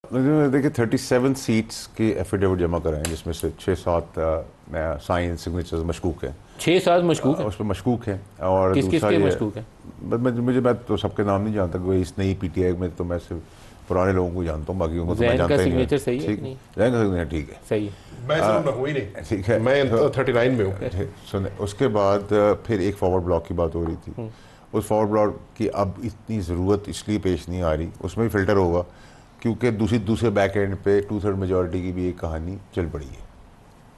देखिए 37 सीट्स की एफिडेविट जमा कराएं जिसमें से 6-7 साइन सिग्नेचर्स मशकूक हैं। 6-7 मशकूक है। उस पर मशकूक हैं और किस किस दूसरा के ये मशकूक है? मैं तो सबके नाम नहीं जानता कोई इस नई पीटीआई में, तो मैं सिर्फ पुराने लोगों को जानता हूँ, बाकी उनको तो मैं जैन का जानता ही नहीं। सिग्नेचर सही है ठीक कि नहीं? जैन का सिग्नेचर ठीक है, सही है। मैं सिर्फ मैं हुई नहीं, ठीक है। मैं तो 39 में हूँ। सुने, उसके बाद फिर एक फॉरवर्ड ब्लॉक की बात हो रही थी। उस फॉरवर्ड ब्लॉक की अब इतनी ज़रूरत इसलिए पेश नहीं आ रही, उसमें भी फिल्टर होगा क्योंकि दूसरे बैक एंड पे 2/3 मेजॉरिटी की भी एक कहानी चल पड़ी है।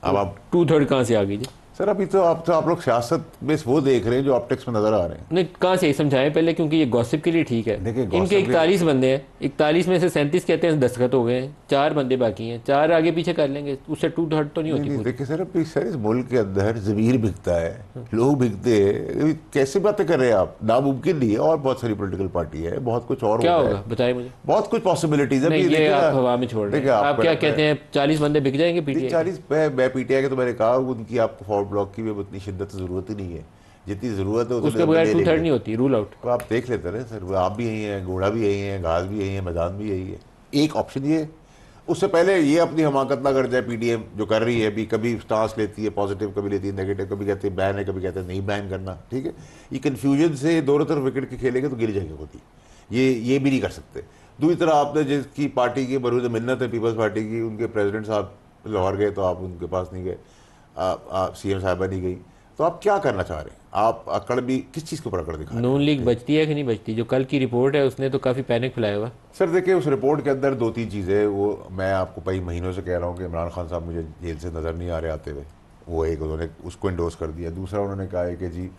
अब आप 2/3 कहाँ से आ गई जी? सर अभी तो आप लोग सियासत में वो देख रहे हैं जो ऑप्टिक्स में नजर आ रहे हैं। नहीं, कहाँ से समझाएं पहले, क्योंकि ये गॉसिप के लिए ठीक है। देखिए, इनके gossip 41 बंदे हैं, 41 में से 37 कहते हैं दस्तखत हो गए हैं, 4 बंदे बाकी हैं, 4 आगे पीछे कर लेंगे, उससे 2/3 तो नहीं होती नहीं पूरी। देखिए सर, अभी सर इस मुल्क के अंदर ज़मीर बिकता है, लोग बिकते हैं, कैसे बातें कर रहे हैं आप? नामुमकिन नहीं है, और बहुत सारी पॉलिटिकल पार्टी है, बहुत कुछ और क्या होता होगा है, बताइए मुझे। बहुत कुछ पॉसिबिलिटीज है। नहीं, ये आप हवा में छोड़ रहे हैं। आप क्या कहते हैं 40 बंदे बिक जाएंगे पीटीआई? 40 मैं पीटीआई के तो मैंने कहा उनकी आपको फॉरवर्ड ब्लॉक की भी उतनी शिद्दत जरूरत ही नहीं है, जितनी जरूरत है उसके बगैर 2/3 नहीं होती, रूल आउट। तो आप देख लेते रहे सर, आप भी यही हैं, घोड़ा भी यही है, घास भी यही है, मैदान भी यही है। एक ऑप्शन ये, उससे पहले ये अपनी हमाकत ना कर जाए पीडीएम जो कर रही है, भी कभी स्टांस लेती है पॉजिटिव, कभी लेती है नेगेटिव, कभी कहते हैं बैन है, कभी कहते हैं नहीं बैन करना। ठीक है, ये कन्फ्यूजन से दोनों तरफ विकेट के खेलेंगे तो गिर जाएगी होती, ये भी नहीं कर सकते। दूसरी तरह आपने जिसकी पार्टी की बरूद मिन्नत है, पीपल्स पार्टी की, उनके प्रेसिडेंट साहब लाहौर गए तो आप उनके पास नहीं गए, सीएम साहिबा नहीं गई, तो आप क्या करना चाह रहे हैं? आप अकड़ भी किस चीज़ के ऊपर अकड़ दिखा रहे हैं? नून लीग बचती है कि नहीं बचती? जो कल की रिपोर्ट है उसने तो काफ़ी पैनिक फैलाया हुआ। सर देखिए, उस रिपोर्ट के अंदर 2-3 चीज़ें, वो मैं आपको कई महीनों से कह रहा हूँ कि इमरान खान साहब मुझे जेल से नज़र नहीं आ रहे आते हुए, वो एक उन्होंने उसको इंडोर्स कर दिया। दूसरा उन्होंने कहा है कि जी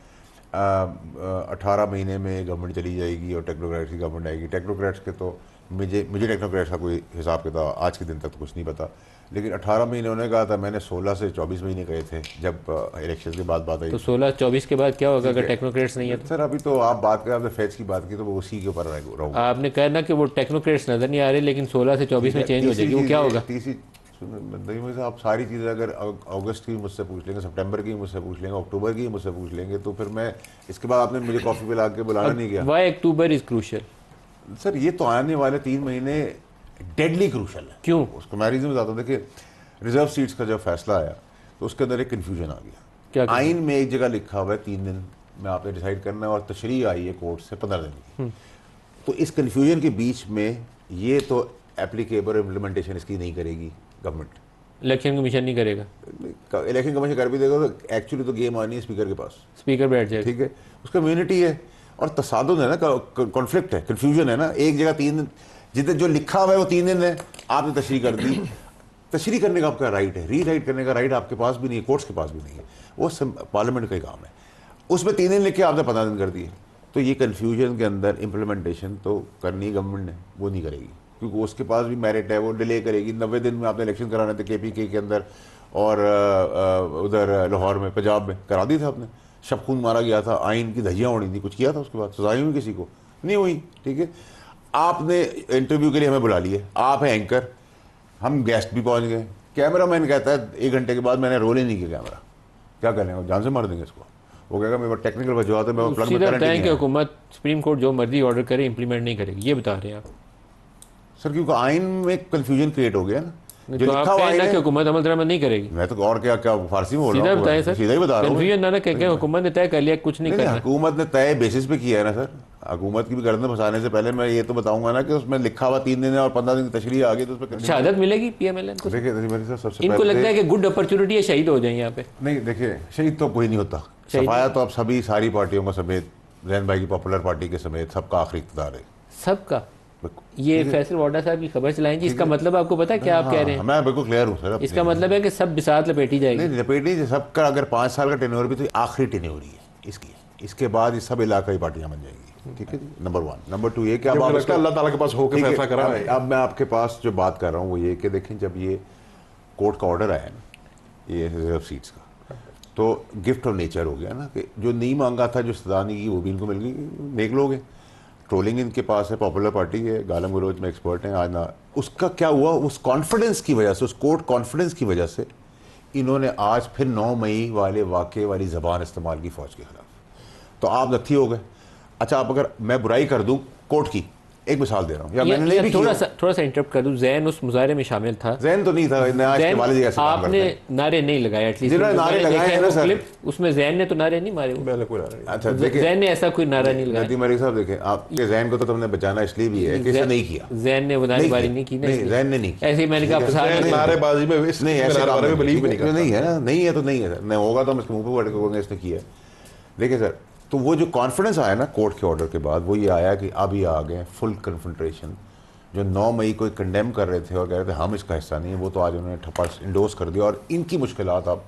18 महीने में गवर्नमेंट चली जाएगी और टेक्नोक्रेट्स की गवर्नमेंट आएगी। टेक्नोक्रेट्स के तो मुझे टेक्नोक्रेट्स का कोई हिसाब किताब आज के दिन तक तो कुछ नहीं पता, लेकिन 18 महीने उन्होंने कहा था, मैंने 16 से 24 महीने कहे थे जब इलेक्शन के बाद बात आई। तो 16-24 के बाद क्या होगा अगर टेक्नोक्रेट्स नहीं है तो? सर अभी तो आप बात करें, आपने फैज की बात की तो वो उसी के ऊपर रहूँगा। आपने कहा ना कि वो टेक्नोक्रेट्स नजर नहीं आ रहे, लेकिन 16 से 24 में चेंज हो जाएगी, वो क्या होगा? आप सारी चीज़ें अगर अगस्त की मुझसे पूछ लेंगे, सितंबर की मुझसे पूछ लेंगे, अक्टूबर की मुझसे पूछ लेंगे, तो फिर मैं इसके बाद आपने मुझे कॉफ़ी पे ला के बुलाना नहीं किया। Why October is crucial? Sir ये तो आने वाले 3 महीने डेडली क्रूशल है। क्यों? उसको मैं रीज़न बताता हूँ। देखिए, रिजर्व सीट्स का जब फैसला आया तो उसके अंदर एक कन्फ्यूजन आ गया। क्या आइन में एक जगह लिखा हुआ है 3 दिन में आपने डिसाइड करना है, और तशरीह आई है कोर्ट से 15 दिन की। तो इस कन्फ्यूजन के बीच में ये तो एप्लीकेबल इम्प्लीमेंटेशन इसकी नहीं करेगी गवर्नमेंट, इलेक्शन कमीशन नहीं करेगा, इलेक्शन कमीशन कर भी देगा तो एक्चुअली तो गेम आनी है स्पीकर के पास, स्पीकर बैठ जाएगा। ठीक है, उसका इम्यूनिटी है और तसादुम है ना, कॉन्फ्लिक्ट है, कन्फ्यूजन है ना। एक जगह 3 दिन, जितने जो लिखा हुआ है वो 3 दिन है, आपने तशरीह कर दी। तशरीह करने का आपका राइट है, रीराइट करने का राइट आपके पास भी नहीं है, कोर्ट्स के पास भी नहीं है, वो पार्लियामेंट का ही काम है। उसमें 3 दिन लिख के आपने 15 दिन कर दिए, तो ये कन्फ्यूजन के अंदर इम्प्लीमेंटेशन तो करनी गवर्नमेंट ने, वो नहीं करेगी क्योंकि उसके पास भी मेरिट है, वो डिले करेगी। 90 दिन में आपने इलेक्शन कराने थे केपीके के अंदर और उधर लाहौर में, पंजाब में करा दी था आपने, शब खून मारा गया था, आइन की धज्जियाँ उड़ी थी, कुछ किया था, उसके बाद सजाई हुई किसी को नहीं हुई। ठीक है, आपने इंटरव्यू के लिए हमें बुला लिए, आप हैं एंकर, हम गेस्ट भी पहुंच गए, कैमरा मैन कहता है 1 घंटे के बाद मैंने रोल ही नहीं किया कैमरा, क्या करें, जान से मार देंगे इसको। वो कहेगा मेरे पास टेक्निकल वजह है, मैं प्लग में करंट नहीं है। हुकूमत सुप्रीम कोर्ट जो मर्जी ऑर्डर करे इंप्लीमेंट नहीं करेगी, ये बता रहे हैं आप? सर क्योंकि आइन में कंफ्यूजन क्रिएट हो गया ना, जो तो लिखा आप हुआ कहना है कि हुकूमत अमल दरामद नहीं करेगी। मैं तो और क्या फारसी में बोल रहा सीधा हूँ, बताएं सर, सीधा ही बता रहा हूँ। कंफ्यूजन ना कह हुकूमत ने तय कर लिया कुछ नहीं करना। हुकूमत ने तय बेसिस पे किया है ना सर, हुकूमत की भी गर्दन फंसाने से पहले मैं ये तो बताऊंगा ना कि उसमें लिखा हुआ 3 दिन है और 15 दिन की तशरीह आ गई, तो उसमें शहादत मिलेगी पीएमएलएन को? देखिए मेरे साथ सबसे इनको लगता है कि गुड अपॉर्चुनिटी है, शहीद हो जाए यहाँ पे। नहीं देखिए, शहीद तो कोई नहीं होता, सफाया तो अब सभी सारी पार्टियों का समेत, जैन भाई की पॉपुलर पार्टी के समेत सबका आखिरी इक़्तिदार है, सबका। ये फैसल वाडा साहब की खबर चलाएं जी, इसका मतलब आपको पता है क्या आप कह रहे हैं? मैं बिल्कुल क्लियर हूँ सर। इसका मतलब है कि सब बिसात लपेटी जाएगी? नहीं लपेटी, सबका अगर 5 साल का टेन्योर भी तो आखिरी टेन्योर ही है इसकी, इसके बाद ये सब इलाकाई पार्टियां बन जाएंगी। ठीक है जी, नंबर 1। नंबर 2 ये कि अब अल्लाह ताला के पास होकर फैसला करा है। अब मैं आपके पास जो बात कर रहा हूँ वो ये कि देखें, जब ये कोर्ट का ऑर्डर आया ना ये रिजर्व सीट्स का, तो गिफ्ट ऑफ नेचर हो गया ना, कि जो नहीं मांगा था, जो सजा नहीं की, वो भी इनको मिल गई। नेक लोग हैं, ट्रोलिंग इनके पास है, पॉपुलर पार्टी है, गालम गलोच में एक्सपर्ट हैं आज ना। उसका क्या हुआ, उस कॉन्फिडेंस की वजह से, उस कोर्ट कॉन्फिडेंस की वजह से इन्होंने आज फिर 9 मई वाले वाक़े वाली ज़बान इस्तेमाल की फ़ौज के खिलाफ, तो आप नत्थी हो गए। अच्छा, आप अगर मैं बुराई कर दूं कोर्ट की एक मिसाल दे रहा हूँ, या मैंने नहीं भी थोड़ा किया। सा इंटरप्ट कर दूं, जैन उस मुजाहरे में शामिल था। जैन तो नहीं था, नया जैन इस्तेमाली जी ऐसे काम करते आपने हैं। नारे नहीं लगाए, एटलीस्ट जिन्होंने नारे लगाए हैं ना सर, क्लिप, उसमें जैन ने तो नारे नहीं मारे। मैंने कोई नारा नहीं। अच्छा देखिए, जैन ने ऐसा कोई नारा नहीं लगाया। नदीम मलिक साहब देखें, आपके जैन को तो तुमने बचाना इसलिए भी है कि इसे नहीं किया। जैन ने वो नारेबाजी नहीं की ना, नहीं, जैन ने नहीं किया। ऐसे ही मैंने कहा फसाद नारेबाजी में नहीं, ऐसे नारेबाजी में बिलीव भी नहीं करता। नहीं है ना, नहीं है तो नहीं है सर, नहीं होगा तो हम इसके मुंह पे पड़ के इसने किया है। देखिए सर, तो वो जो कॉन्फिडेंस आया ना कोर्ट के ऑर्डर के बाद, वो ये आया कि अब ये आ गए फुल कन्फ्रंटेशन। जो 9 मई को कंडेम कर रहे थे और कह रहे थे हम इसका हिस्सा नहीं है, वो तो आज उन्होंने ठप्पा इंडोर्स कर दिया। और इनकी मुश्किलात, अब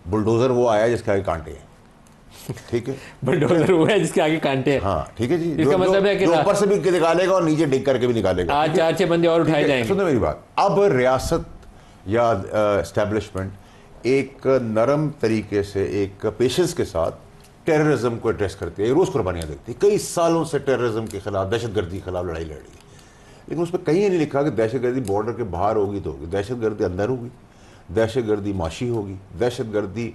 बुलडोजर वो आया जिसके आगे कांटे हैं, ठीक है, बुलडोजर वो है जिसके आगे कांटे हैं। हाँ ठीक है जी, इसका मतलब है कि जो ऊपर से भी निकालेगा और नीचे डिग करके भी निकालेगा। आज 4-6 बंदे और उठाए जाएंगे। सुनो मेरी बात, अब रियासत या एस्टेब्लिशमेंट एक नरम तरीके से, एक पेशेंस के साथ टेररिज्म को एड्रेस करती है। रोज़ कुर्बानियाँ देती है, कई सालों से टेररिज्म के खिलाफ, दहशतगर्दी के खिलाफ लड़ाई लड़ रही है। लेकिन उस पर कहीं ये नहीं लिखा कि दहशतगर्दी बॉर्डर के बाहर होगी तो होगी, दहशतगर्दी अंदर होगी, दहशतगर्दी माशी होगी, दहशतगर्दी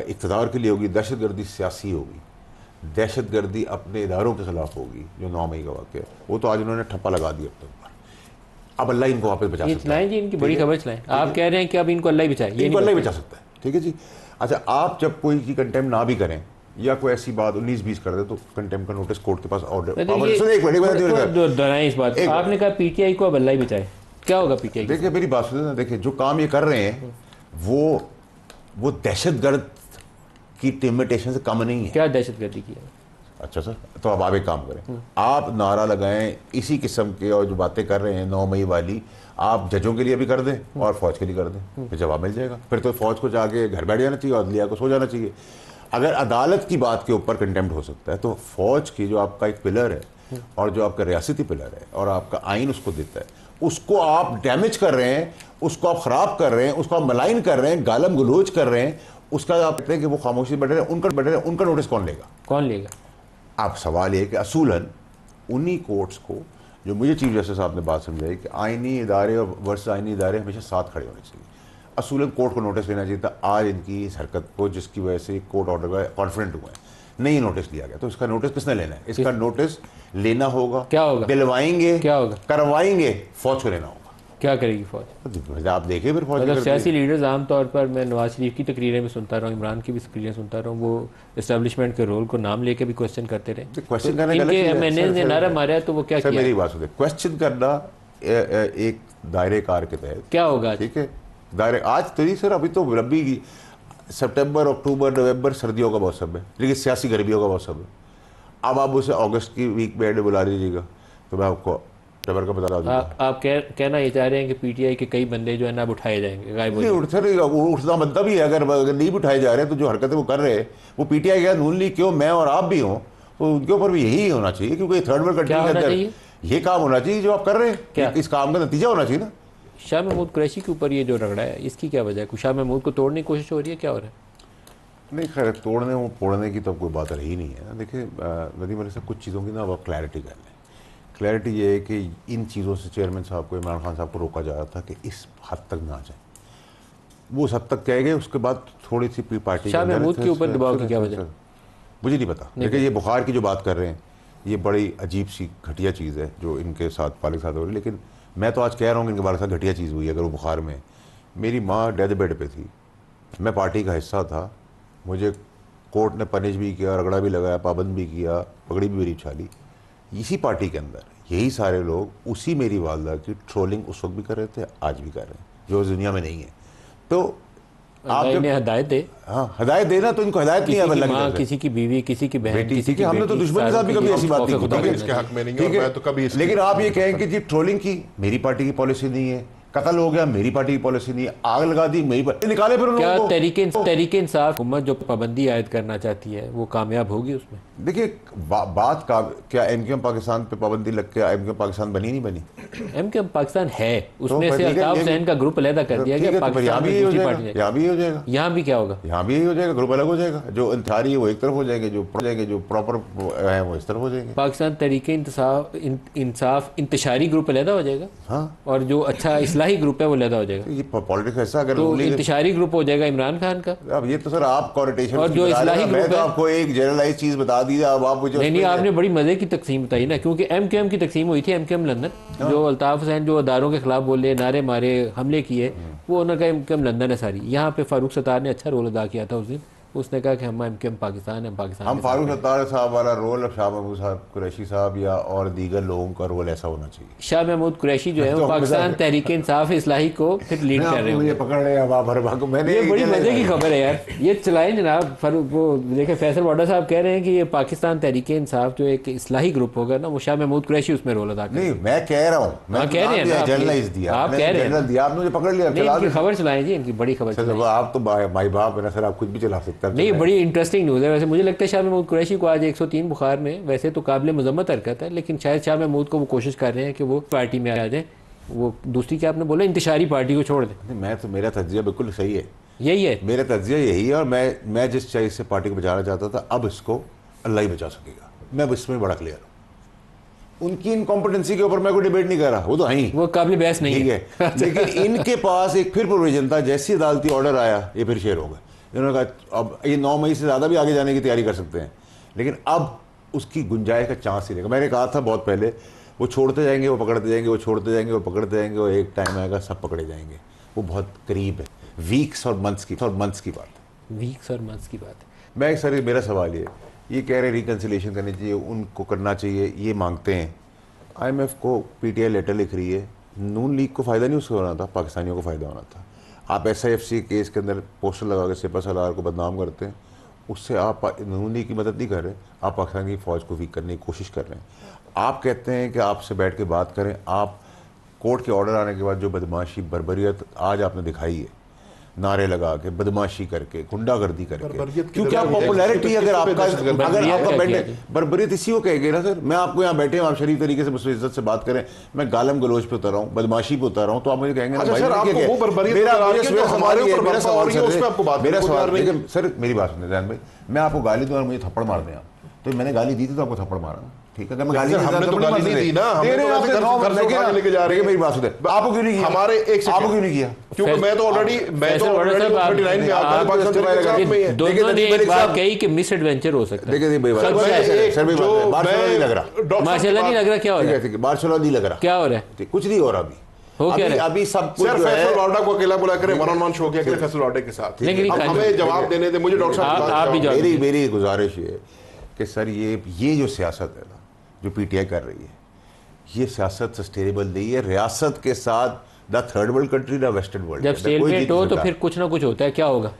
इक़्तिदार के लिए होगी, दहशतगर्दी सियासी होगी, दहशतगर्दी अपने इदारों के खिलाफ होगी। जो 9 मई का वाक़या है, वो तो आज उन्होंने ठप्पा लगा दिया अपने ऊपर। अब अल्लाह इनको वापस बचा सकता है। जी, इनकी बड़ी खबर चलाएं। आप कह रहे हैं कि अब इनको अल्लाह ही बचाए, ये इनको अल्लाह ही बचा सकता है, ठीक है जी। अच्छा, आप जब कोई की कंटेम्प्ट ना भी करें या कोई ऐसी बात 19-20 कर दे तो कंटेम्प्ट का नोटिस कोर्ट के पास ऑर्डर। दोहराएं इस बात, आपने कहा पीटीआई को अब अल्लाह ही बचाए, क्या होगा पीटीआई? देखिए मेरी बात सुनिए ना, देखिए जो काम ये कर रहे हैं वो दहशतगर्द की टिमिटेशन से कम नहीं है। क्या दहशतगर्दी की है? अच्छा सर, तो अब आप एक काम करें, आप नारा लगाएं इसी किस्म के, और जो बातें कर रहे हैं 9 मई वाली, आप जजों के लिए भी कर दें और फौज के लिए कर दें, फिर जवाब मिल जाएगा। फिर तो फौज को जाके घर बैठ जाना चाहिए और अदलिया को सो जाना चाहिए। अगर अदालत की बात के ऊपर कंटेम्प्ट हो सकता है, तो फौज की जो आपका एक पिलर है और जो आपका रियासती पिलर है और आपका आइन उसको देता है, उसको आप डैमेज कर रहे हैं, उसको आप ख़राब कर रहे हैं, उसको आप मलाइन कर रहे हैं, गालम गलोच कर रहे हैं, उसका आप कहते हैं कि वो खामोशी बैठे रहे, उनका नोटिस कौन लेगा? कौन लेगा? आप सवाल ये कि असूलन उन्हीं कोर्ट्स को, जो मुझे चीफ जस्टिस साहब ने बात समझाई कि आइनी इदारे और वर्ष आइनी इदारे हमेशा साथ खड़े होने चाहिए, असूलन कोर्ट को नोटिस लेना चाहिए था। आज इनकी इस हरकत को, जिसकी वजह से कोर्ट ऑर्डर का कॉन्फिडेंट हुआ है, नहीं नोटिस लिया गया, तो इसका नोटिस किसने लेना है? इसका नोटिस लेना होगा, क्या होगा? दिलवाएंगे, क्या होगा? करवाएंगे, फौज को लेना होगा। क्या करेगी फौज? आप देखिए फिर फौज मतलब सियासी लीडर्स आमतौर पर, मैं नवाज शरीफ की तकरीरें में सुनता रहा हूँ, इमरान की भी तकरीरें सुनता रहा हूँ, वो इस्टेब्लिशमेंट के रोल को नाम लेके भी क्वेश्चन करते रहे। क्वेश्चन करने इनके एमएनए ने नारा मारा, तो वो क्या किया? मेरी बात सुनिए, क्वेश्चन करना एक दायरे कार के तहत क्या होगा? ठीक है, दायरे आज तो नहीं सर, अभी तो रबी, सितंबर, अक्टूबर, नवंबर सर्दियों का मौसम है, लेकिन सियासी गर्मियों का मौसम है। अब आप उसे अगस्त की वीक में एंड बुला लीजिएगा तो मैं आपको अक्टूबर का बता दूंगा। आप कहना ये चाह रहे हैं कि पीटीआई के कई बंदे जो है ना उठाए जाएंगे, गायब हो जाएंगे? उठना बनता भी है, अगर नहीं भी उठाए जा रहे हैं तो जो हरकतें वो कर रहे हैं वो पीटीआई का नून लीग क्यों, मैं और आप भी हों, तो उनके ऊपर भी यही होना चाहिए, क्योंकि थर्ड वर्ल्ड कंट्री के अंदर ये काम होना चाहिए जो आप कर रहे हैं, इस काम का नतीजा होना चाहिए ना। शाह महमूद कुरैशी के ऊपर ये जो रगड़ा है, इसकी क्या वजह है? शाह महमूद को तोड़ने की कोशिश हो रही है, क्या हो रहा है? नहीं खैर, तोड़ने वो फोड़ने की तो कोई बात रही नहीं है ना। देखिए नदीम अली साहब, कुछ चीज़ों की ना अब क्लैरिटी कर लें। क्लैरिटी ये है कि इन चीज़ों से चेयरमैन साहब को, इमरान खान साहब को रोका जा रहा था कि इस हद तक ना जाए, वो उस हद तक कह गए। उसके बाद थोड़ी सी पार्टी शाह महमूद के ऊपर दबाव की क्या वजह? मुझे नहीं पता। देखिए ये बुखार की जो बात कर रहे हैं, ये बड़ी अजीब सी घटिया चीज़ है जो इनके साथ पालिक साथ हो रही है। लेकिन मैं तो आज कह रहा हूँ कि इनके बारे साथ घटिया चीज़ हुई है। अगर वो बुखार में, मेरी माँ डेथ बेड पे थी, मैं पार्टी का हिस्सा था, मुझे कोर्ट ने पनिश भी किया, रगड़ा भी लगाया, पाबंद भी किया, पगड़ी भी मेरी उछाली। इसी पार्टी के अंदर यही सारे लोग उसी मेरी वालदा की ट्रोलिंग उस वक्त भी कर रहे थे, आज भी कर रहे हैं, जो इस दुनिया में नहीं है। तो आप जब हदायत दे, हाँ हदायत देना, तो इनको हदायत नहीं है अल्लाह की तरफ से। किसी की बीवी, किसी की बहन, बेटी, ठीक है, हमने तो दुश्मन के साथ भी कभी ऐसी बात नहीं की, इसके हक में नहीं है, ठीक और मैं तो कभी है। लेकिन आप ये कहें कि जी ट्रोलिंग की मेरी पार्टी की पॉलिसी नहीं है, कत्ल हो गया मेरी पार्टी की पॉलिसी नहीं है, आग लगा दी मेरी पार्टी, निकाले फिर क्या लोगों को। तहरीके इंसाफ हुकूमत जो पाबंदी आयद करना चाहती है वो कामयाब होगी उसमें? देखिए बात का क्या, एमक्यूएम पाकिस्तान पे पाबंदी लग के एमक्यूएम पाकिस्तान बनी नहीं बनी? एमक्यूएम पाकिस्तान है, उसमें से अल्ताफ हुसैन का ग्रुप अलग कर दिया गया, यहाँ भी हो जाएगा, यहाँ भी हो जाएगा, यहाँ भी क्या होगा? यहाँ भी यही हो जाएगा, ग्रुप अलग हो जाएगा। जो इंतहारी है वो एक तरफ हो जाएंगे, जो प्रॉपर है वो इस तरफ हो जाएंगे। पाकिस्तान तहरीके इंसाफ इंतशारी ग्रुप अलग हो जाएगा। हाँ, और जो अच्छा इस्लाही इस्लाही ग्रुप है वो लदा हो जाएगा, ये पॉलिटिक्स ऐसा अगर तो इंतशारी ग्रुप हो जाएगा इमरान खान का। अब ये तो सर आप कॉन्टेशन और जो इस्लाही मैं ग्रुप तो है, आपको एक जनरलाइज चीज बता दी, अब आप मुझे नहीं आपने बड़ी मजे की तकसीम बताई ना, क्योंकि MQM की तकसीम हुई थी, MQM लंदन, जो अल्ताफ हुसैन जो अदारों के खिलाफ बोले, नारे मारे, हमले किए, वो उनका MQM लंदन है सारी। यहाँ पे फारूक सत्तार ने अच्छा रोल अदा किया था उस दिन, उसने कहा कि हम MQM पाकिस्तान है, पाकिस्तान हम फारूक सत्तार साहब वाला रोल, शाह महमूद साहब कुरैशी साहब या और दीगर लोगों का रोल ऐसा होना चाहिए। शाह महमूद कुरैशी जो है वो पाकिस्तान तहरीक इंसाफ इस्लाही को फिर लीड कर रहे हैं। पकड़ रहे हैं आप हर बात को, मैंने ये बड़ी मजे की खबर है यार, ये चलाएं जनाब। वो देखे फैसल वाडा साहब कह रहे हैं कि ये पाकिस्तान तहरीक इंसाफ जो एक इस्लाही ग्रुप होगा ना, वो शाह महमूद कुरैशी उसमें रोल अदा करें। नहीं मैं कह रहा हूँ, मैं कह रहे हैं जनरलाइज दिया, आप कह रहे हैं दिया, आपने मुझे पकड़ लिया। इनकी खबर चलाएं जी, इनकी बड़ी खबर। आप तो माई बाप है ना सर, आप कुछ भी चला सकते हैं। नहीं बड़ी इंटरेस्टिंग न्यूज़ है वैसे। मुझे लगता है शाह महमूद कुरैशी को आज 103 बुखार में, वैसे तो काबिल मजम्मत हरकत है, लेकिन शायद शाह महमूद को वो कोशिश कर रहे हैं कि वो पार्टी में आ जाए, वो दूसरी क्या आपने बोला, इंतशारी पार्टी को छोड़ दें। मैं तो, मेरा तज्जिया बिल्कुल सही है, यही है मेरा तज्जिया यही है, और मैं जिस चीज़ से पार्टी को बचाना चाहता था, अब इसको अल्लाह ही बचा सकेगा, मैं इसमें बड़ा क्लियर हूँ। उनकी इनकॉम्पिटेंसी के ऊपर मैं कोई डिबेट नहीं कर रहा, वो तो ही वो काबिल बहस नहीं है, लेकिन इनके पास एक फिर प्रोविजन था, जैसे अदालती ऑर्डर आया ये फिर शेयर हो गए। इन्होंने कहा अब ये 9 मई से ज़्यादा भी आगे जाने की तैयारी कर सकते हैं, लेकिन अब उसकी गुंजाइश का चांस ही नहीं। मैंने कहा था बहुत पहले, वो छोड़ते जाएंगे, वो पकड़ते जाएंगे, वो छोड़ते जाएंगे, वो पकड़ते जाएंगे, वो एक टाइम आएगा सब पकड़े जाएंगे। वो बहुत करीब है, वीक्स और मंथ्स की बात है, वीक्स और मंथ्स की बात है। मैं सर, मेरा सवाल ये कह रहे रिकन्सिलेशन करनी चाहिए, उनको करना चाहिए, ये मांगते हैं। IMF को PTI लेटर लिख रही है, नून लीग को फ़ायदा नहीं उसको होना था, पाकिस्तानियों को फ़ायदा होना था। आप SIFC केस के अंदर पोस्टर लगा के सिपा सलार को बदनाम करते हैं, उससे आप नून लीग की मदद नहीं कर रहे, आप पाकिस्तान की फ़ौज को वीक करने की कोशिश कर रहे हैं। आप कहते हैं कि आपसे बैठ के बात करें, आप कोर्ट के ऑर्डर आने के बाद जो बदमाशी बर्बरियत आज आपने दिखाई है, नारे लगा के, बदमाशी करके, गुंडागर्दी करके, क्योंकि आप पॉपुलैरिटी, अगर आपका बैठे बर्बरियत इसी को कहेंगे ना सर, मैं आपको यहाँ बैठे आप शरीफ तरीके से मुझसे इज्जत से बात करें, मैं गालम गलोच पे उतर रहा हूँ, बदमाशी पे उतर रहा हूँ, तो आप मुझे कहेंगे सर मेरी बात सुनिए ध्यान भाई, मैं आपको गाली दूँ और मुझे थप्पड़ मार दें, तो मैंने गाली दी थी तो आपको थप्पड़ मारा, ठीक है? मैं गाली नहीं दी ना, लेके जा रहे हैं, मेरी बात सुने, आपको क्यों नहीं किया? हमारे आपको क्यों नहीं किया? क्योंकि मैं तो ऑलरेडी 39 में आता हूं, पाकिस्तान में दोनों ने एक बात कही कि मिस एडवेंचर हो सकता है। देखिए बार्सिलोना नहीं लग रहा, माशाल्लाह नहीं लग रहा, क्या हो रहा है? बार्सिलोना नहीं लग रहा, क्या हो रहा है? कुछ नहीं हो रहा अभी, हो क्या रहा है? अभी सब कुछ सर फैसल वाडा को अकेला बुला कर 1-on-1 शो किया कि फैसल वाडा के साथ, हमें जवाब देने दे, मुझे डॉक्टर साहब मेरी गुजारिश ये कि सर ये जो सियासत है ना जो PTI कर रही है, ये सियासत सस्टेनेबल नहीं है। रियासत के साथ the third world country, the western world, जब स्टेलमेट हो तो फिर कुछ ना कुछ होता है, क्या होगा?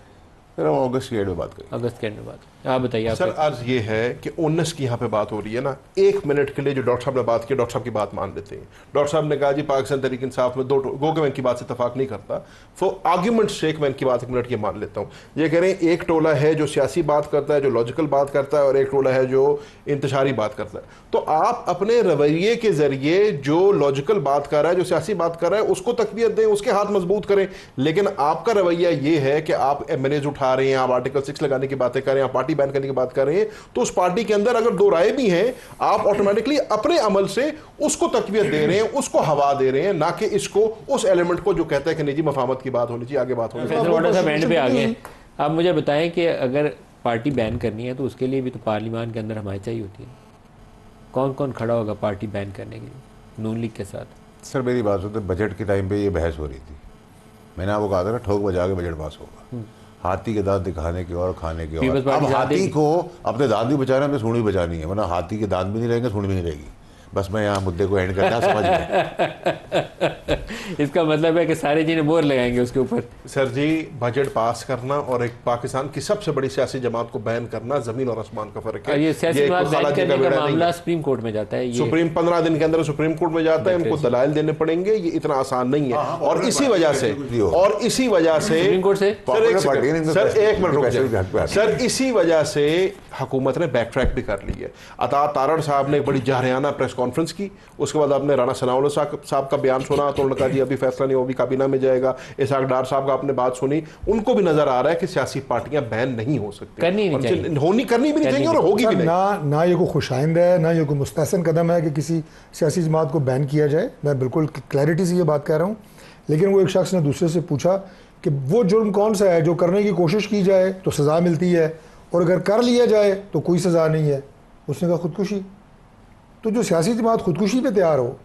अगस्त के एंड में बात करें, अगस्त के एंड में बात। आप बताइए। सर अर्ज ये है कि 19 की यहाँ पे बात हो रही है ना, 1 मिनट के लिए जो डॉक्टर साहब ने बात की, डॉक्टर साहब की बात मान लेते हैं। डॉक्टर साहब ने कहा जी पाकिस्तान तहरीक इंसाफ में 2 गो के मैं इनकी बात से इत्तेफाक नहीं करता, फॉर आर्ग्यूमेंट सेक मैं इनकी बात 1 मिनट की मान लेता हूँ। ये कह रहे हैं एक टोला है जो सियासी बात करता है, जो लॉजिकल बात करता है, और एक टोला है जो इंतशारी बात करता है। तो आप अपने रवैये के जरिए जो लॉजिकल बात कर रहा है, जो सियासी बात कर रहा है, उसको तकबीयत दें, उसके हाथ मजबूत करें। लेकिन आपका रवैया ये है कि आप MNAs उठा रहे हैं, आप आर्टिकल 6 लगाने की बातें कर रहे हैं, आप पार्टी बैन करने की बात कर रहे हैं, तो उस पार्टी के अंदर अगर 2 राय भी हैं, आप ऑटोमेटिकली अपने अमल से उसको तकबीयत दे रहे हैं, उसको हवा दे रहे हैं, ना कि इसको उस एलिमेंट को जो कहता है कि निजी मफाहमत की बात होनी चाहिए, आगे बात होनी चाहिए। आप मुझे बताएं कि अगर पार्टी बैन करनी है तो उसके लिए भी तो पार्लियामान के अंदर हमारी चाहिए होती है। कौन कौन खड़ा होगा पार्टी बैन करने के लिए नून लीग के साथ? सर मेरी बात सुनते, बजट के टाइम पे ये बहस हो रही थी, मैंने आपको कहा था ना ठोक बजा के बजट पास होगा, हाथी के दांत दिखाने के और खाने के और। अब हाथी को अपने दांत भी बचाना है, सूंड भी बचानी है, वरना हाथी के दांत भी नहीं रहेंगे, सूंड भी नहीं रहेगी। बस मैं यहाँ मुद्दे को एंड करना समझ गया। इसका मतलब है कि सारे जी ने मोहर लगाएंगे उसके ऊपर। सर जी बजट पास करना और एक पाकिस्तान की सबसे बड़ी सियासी जमात को बैन करना जमीन और आसमान का फर्क है। ये सियासी जमात बैन करने का मामला सुप्रीम कोर्ट में जाता है, सुप्रीम 15 दिन के अंदर सुप्रीम कोर्ट में जाता है, उनको दलाइल देने पड़ेंगे, ये इतना आसान नहीं है। और इसी वजह से सुप्रीम कोर्ट से सर एक मिनट रुक जाए सर, इसी वजह से हुकूमत ने बैक ट्रैक भी कर ली है। अता तारड़ साहब ने बड़ी जाहरियाना प्रेस कॉन्फ्रेंस की, उसके बाद आपने राणा सनाउल्लाह साहब का बयान सुना, तो उन्होंने कहा जी अभी फैसला नहीं, वो भी काबीना में जाएगा। इसहाक डार साहब का आपने बात सुनी, उनको भी नजर आ रहा है कि सियासी पार्टियां बैन नहीं हो सकती, करनी भी नहीं चाहिए और होगी भी नहीं। ना ये कोई खुशाइंद है, ना ये कोई मुस्तहसन कदम है कि किसी सियासी जमात को बैन किया जाए। मैं बिल्कुल क्लैरिटी से ये बात कह रहा हूँ, लेकिन वो एक शख्स ने दूसरे से पूछा कि वो जुर्म कौन सा है जो करने की कोशिश की जाए तो सज़ा मिलती है और अगर कर लिया जाए तो कोई सज़ा नहीं है। उसने कहा खुदकुशी। तो जो सियासी जमात खुदकुशी पे तैयार हो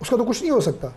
उसका तो कुछ नहीं हो सकता,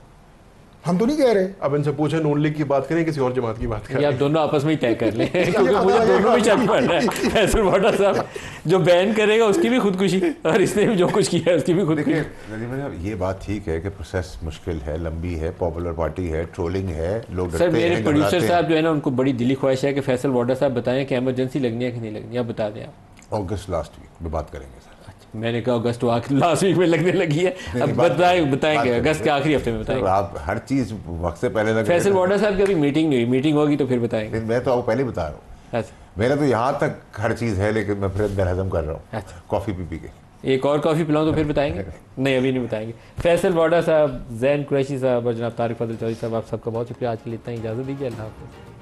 हम तो नहीं कह रहे। अब इनसे पूछे नून लीग की बात करें किसी और जमात की बात करें, या आप दोनों आपस में ही तय कर लें क्योंकि मुझे दोनों में चल पड़ रहा है। फैसल वाडा साहब जो बैन करेगा उसकी भी खुदकुशी और इसने भी जो कुछ किया है उसकी भी खुदकुशी। देखिए नजीम साहब, ये बात ठीक है कि प्रोसेस मुश्किल है, लंबी है, पॉपुलर पार्टी है, ट्रोलिंग है, लोग सर डरते मेरे हैं, प्रोड्यूसर घबराते साहब जो है ना उनको बड़ी दिली ख्वाहिश है कि फैसल वाडा साहब बताएं कि एमरजेंसी लगनी है कि नहीं लगनी, आप बता दें। आप हैं। अगस्त लास्ट वीक में बात करेंगे सर। मैंने कहा अगस्त लास्ट वीक में लगने लगी है, अब बताएंगे अगस्त के आखिरी हफ्ते में बताएंगे। आप हर चीज वक्त से पहले लग फैसल वाडा साहब की अभी मीटिंग नहीं हुई, मीटिंग होगी तो फिर बताएंगे। मैं तो आपको पहले ही बता रहा हूँ, अच्छा मेरा तो यहाँ तक हर चीज़ है, लेकिन मैं फिर अंदर हजम कर रहा हूँ अच्छा। कॉफ़ी पी के। एक और कॉफ़ी पिलाऊं तो फिर बताएंगे? नहीं अभी नहीं बताएंगे। फैसल वाडा साहब, जैन कुरैशी साहब और जनाब तारिक फजल चौधरी साहब, आप सबका बहुत शुक्रिया। आज के लिए इतना ही, इजाज़त दीजिए। अल्लाह हाफ़िज़।